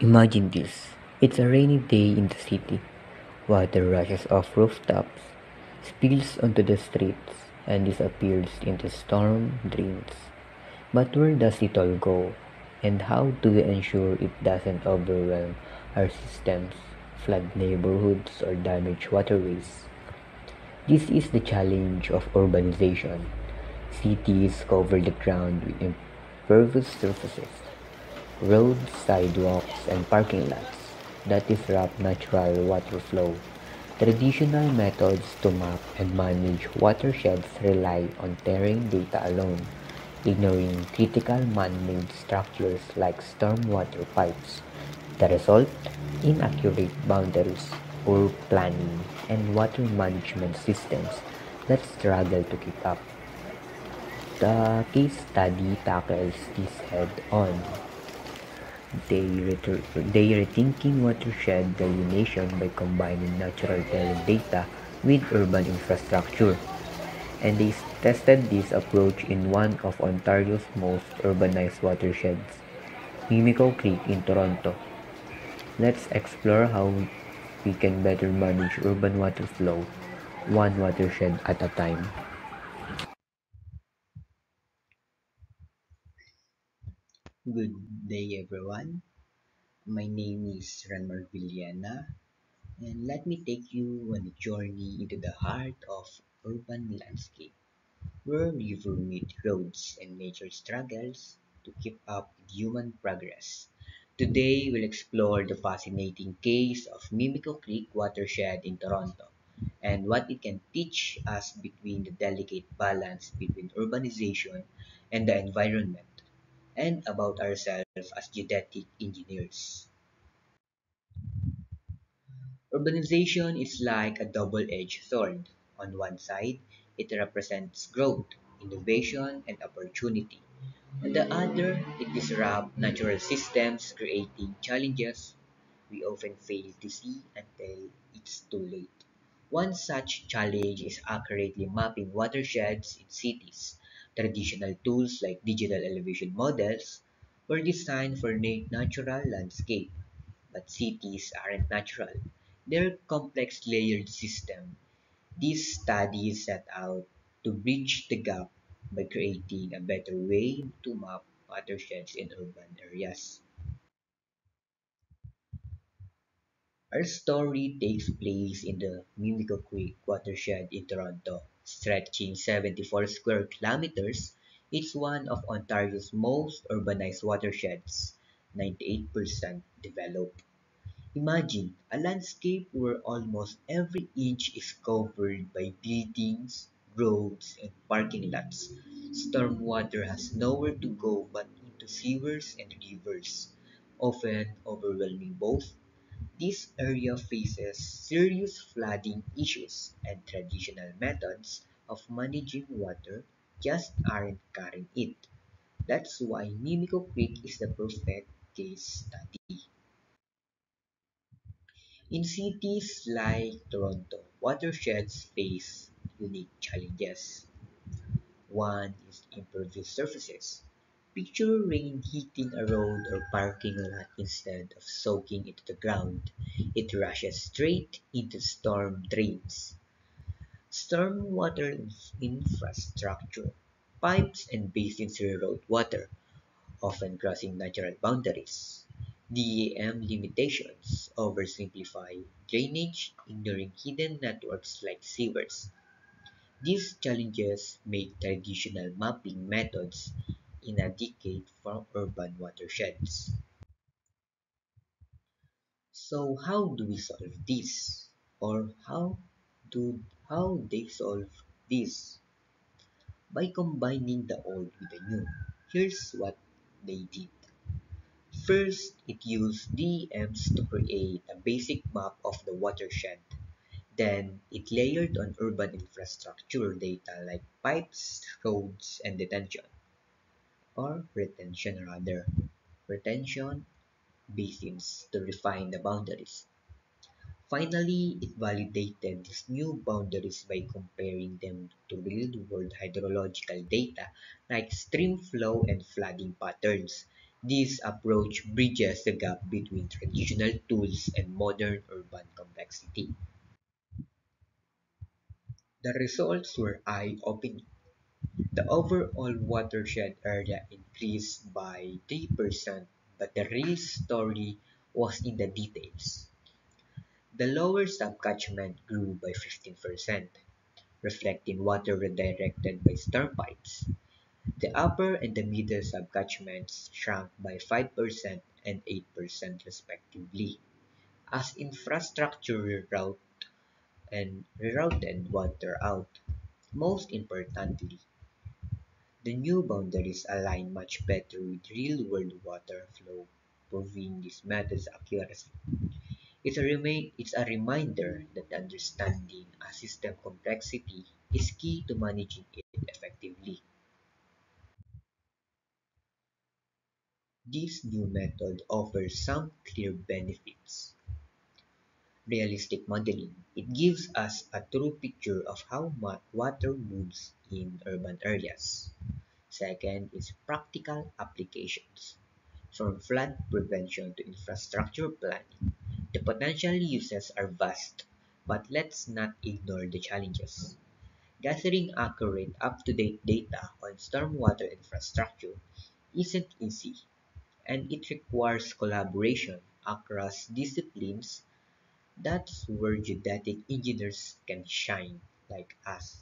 Imagine this. It's a rainy day in the city. Water rushes off rooftops, spills onto the streets, and disappears into storm drains. But where does it all go? And how do we ensure it doesn't overwhelm our systems, flood neighborhoods, or damage waterways? This is the challenge of urbanization. Cities cover the ground with impervious surfaces, roads, sidewalks, and parking lots that disrupt natural water flow. Traditional methods to map and manage watersheds rely on terrain data alone, ignoring critical man-made structures like stormwater pipes. The result? Inaccurate boundaries, poor planning, and water management systems that struggle to keep up. The case study tackles this head-on. They rethinking watershed delineation by combining natural terrain data with urban infrastructure, and they tested this approach in one of Ontario's most urbanized watersheds, Mimico Creek in Toronto. Let's explore how we can better manage urban water flow, one watershed at a time. Good day, everyone. My name is Ranmar Villena, and let me take you on a journey into the heart of urban landscape, where river meet roads and nature struggles to keep up with human progress. Today, we'll explore the fascinating case of Mimico Creek watershed in Toronto and what it can teach us between the delicate balance between urbanization and the environment and about ourselves as genetic engineers. Urbanization is like a double-edged sword. On one side, it represents growth, innovation, and opportunity. On the other, it disrupts natural systems, creating challenges we often fail to see until it's too late. One such challenge is accurately mapping watersheds in cities. Traditional tools like digital elevation models were designed for natural landscape, but cities aren't natural. They're complex layered systems. These studies set out to bridge the gap by creating a better way to map watersheds in urban areas. Our story takes place in the Mimico Creek watershed in Toronto, stretching 74 square kilometers. It's one of Ontario's most urbanized watersheds, 98% developed. Imagine a landscape where almost every inch is covered by buildings, roads, and parking lots. Stormwater has nowhere to go but into sewers and rivers, often overwhelming both. This area faces serious flooding issues, and traditional methods of managing water just aren't cutting it. That's why Mimico Creek is the perfect case study. In cities like Toronto, watersheds face unique challenges. One is impervious surfaces. Picture rain hitting a road or parking lot instead of soaking into the ground. It rushes straight into storm drains. Stormwater infrastructure. Pipes and basins reroute water, often crossing natural boundaries. DEM limitations oversimplify drainage, ignoring hidden networks like sewers. These challenges make traditional mapping methods inadequate for urban watersheds. So how do we solve this? Or do how they solve this? By combining the old with the new. Here's what they did. First, it used DEMs to create a basic map of the watershed. Then, it layered on urban infrastructure data like pipes, roads, and retention basins to refine the boundaries. Finally, it validated these new boundaries by comparing them to real-world hydrological data like stream flow and flooding patterns. This approach bridges the gap between traditional tools and modern urban complexity. The results were eye-opening. The overall watershed area increased by 3%, but the real story was in the details. The lower subcatchment grew by 15%, reflecting water redirected by storm pipes. The upper and the middle subcatchments shrank by 5% and 8% respectively, as infrastructure rerouted water out. Most importantly, the new boundaries align much better with real-world water flow, proving this method's accuracy. It's a reminder that understanding a system complexity is key to managing it effectively. This new method offers some clear benefits. Realistic modeling. It gives us a true picture of how much water moves in urban areas. Second is practical applications. From flood prevention to infrastructure planning, the potential uses are vast, but let's not ignore the challenges. Gathering accurate, up-to-date data on stormwater infrastructure isn't easy, and it requires collaboration across disciplines. That's where geodetic engineers can shine, like us,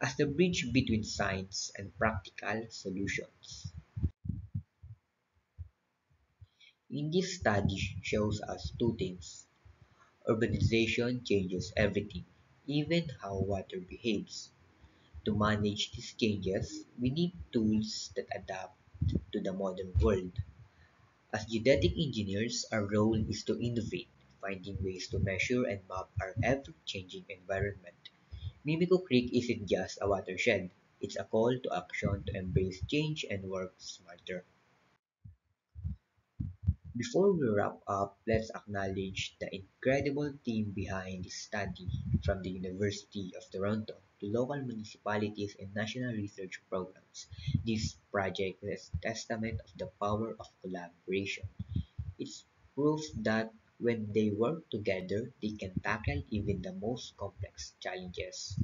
as the bridge between science and practical solutions. In this study shows us two things. Urbanization changes everything, even how water behaves. To manage these changes, we need tools that adapt to the modern world. As genetic engineers, our role is to innovate, finding ways to measure and map our ever-changing environment. Mimico Creek isn't just a watershed, it's a call to action to embrace change and work smarter. Before we wrap up, let's acknowledge the incredible team behind this study, from the University of Toronto to local municipalities and national research programs. This project is a testament of the power of collaboration. It's proof that when they work together, they can tackle even the most complex challenges.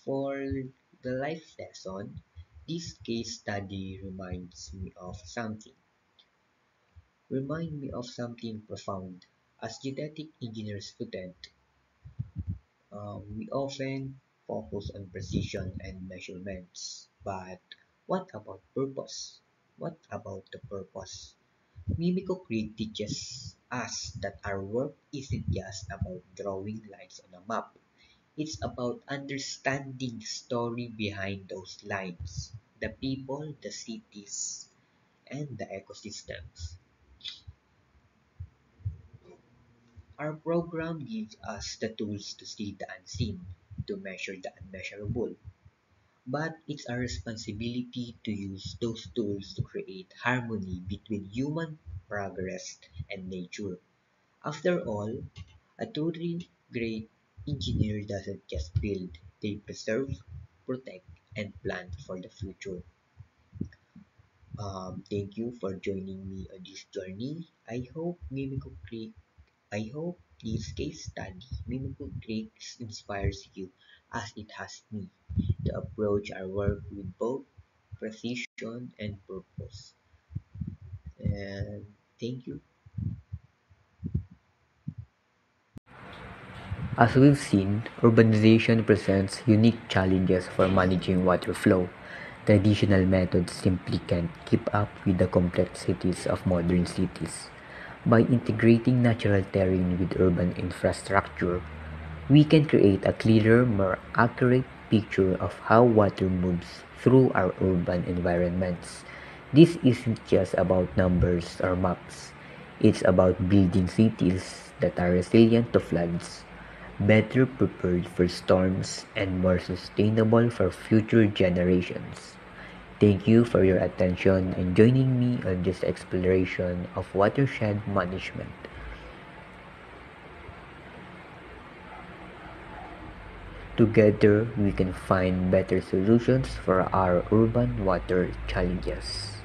For the life lesson, this case study remind me of something profound. As genetic engineer student, we often focus on precision and measurements. But what about purpose? What about the purpose? Mimico Creek teaches us that our work isn't just about drawing lines on a map. It's about understanding the story behind those lines, the people, the cities, and the ecosystems. Our program gives us the tools to see the unseen, to measure the unmeasurable. But it's our responsibility to use those tools to create harmony between human progress and nature. After all, a truly great engineer doesn't just build, they preserve, protect, and plan for the future. Thank you for joining me on this journey. I hope this case study, Mimicry Creek, inspires you as it has me to approach our work with both precision and purpose. And thank you. As we've seen, urbanization presents unique challenges for managing water flow. Traditional methods simply can't keep up with the complexities of modern cities. By integrating natural terrain with urban infrastructure, we can create a clearer, more accurate picture of how water moves through our urban environments. This isn't just about numbers or maps. It's about building cities that are resilient to floods, better prepared for storms, and more sustainable for future generations. Thank you for your attention and joining me on this exploration of watershed management. Together, we can find better solutions for our urban water challenges.